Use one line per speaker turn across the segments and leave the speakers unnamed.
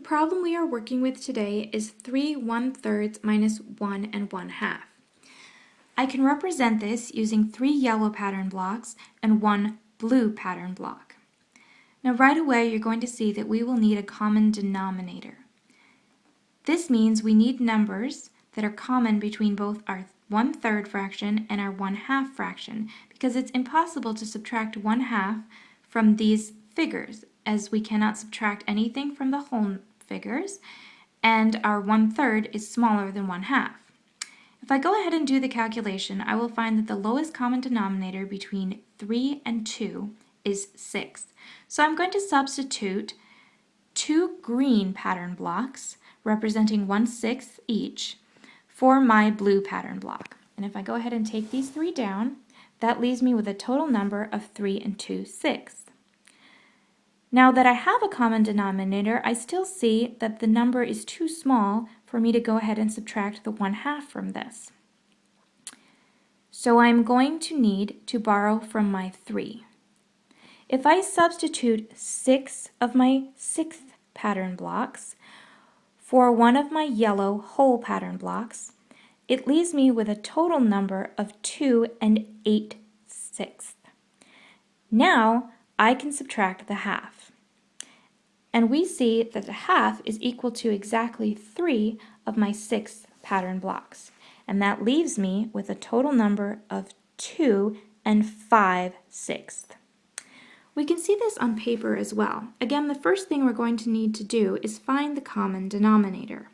problem we are working with today is 3 1/3 minus 1 1/2. I can represent this using 3 yellow pattern blocks and 1 blue pattern block. Now right away you're going to see that we will need a common denominator. This means we need numbers that are common between both our 1/3 fraction and our 1/2 fraction, because it's impossible to subtract 1/2 from these figures, as we cannot subtract anything from the whole figures, and our 1/3 is smaller than 1/2. If I go ahead and do the calculation, I will find that the lowest common denominator between 3 and 2 is 6. So I'm going to substitute 2 green pattern blocks representing 1/6 each for my blue pattern block. And if I go ahead and take these 3 down, that leaves me with a total number of 3 and 2, 6. Now that I have a common denominator, I still see that the number is too small for me to go ahead and subtract the 1/2 from this. So I'm going to need to borrow from my 3. If I substitute 6 of my 6th pattern blocks for one of my yellow whole pattern blocks, it leaves me with a total number of 2 and 8/6. Now I can subtract the half. And we see that the half is equal to exactly 3 of my 6 pattern blocks. And that leaves me with a total number of 2 and 5/6. We can see this on paper as well. Again, the first thing we're going to need to do is find the common denominator.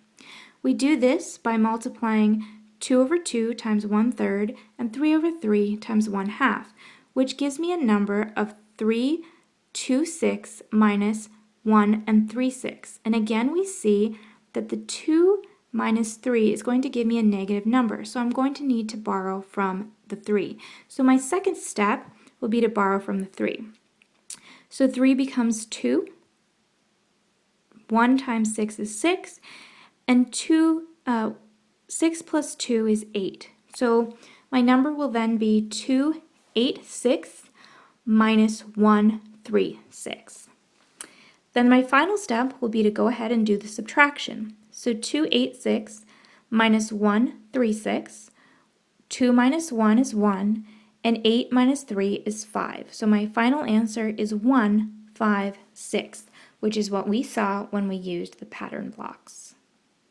We do this by multiplying 2 over 2 times 1/3 and 3 over 3 times 1/2, which gives me a number of 3, 2, 6 minus 1 and 3/6. And again, we see that the 2 minus 3 is going to give me a negative number, so I'm going to need to borrow from the 3. So my second step will be to borrow from the 3. So 3 becomes 2, 1 times 6 is 6, and 6 plus 2 is 8. So my number will then be 2 8/6 minus 1 3/6. Then my final step will be to go ahead and do the subtraction. So 2 8/6 minus 1 3/6, 2 minus 1 is 1, and 8 minus 3 is 5. So my final answer is 1 5/6, which is what we saw when we used the pattern blocks.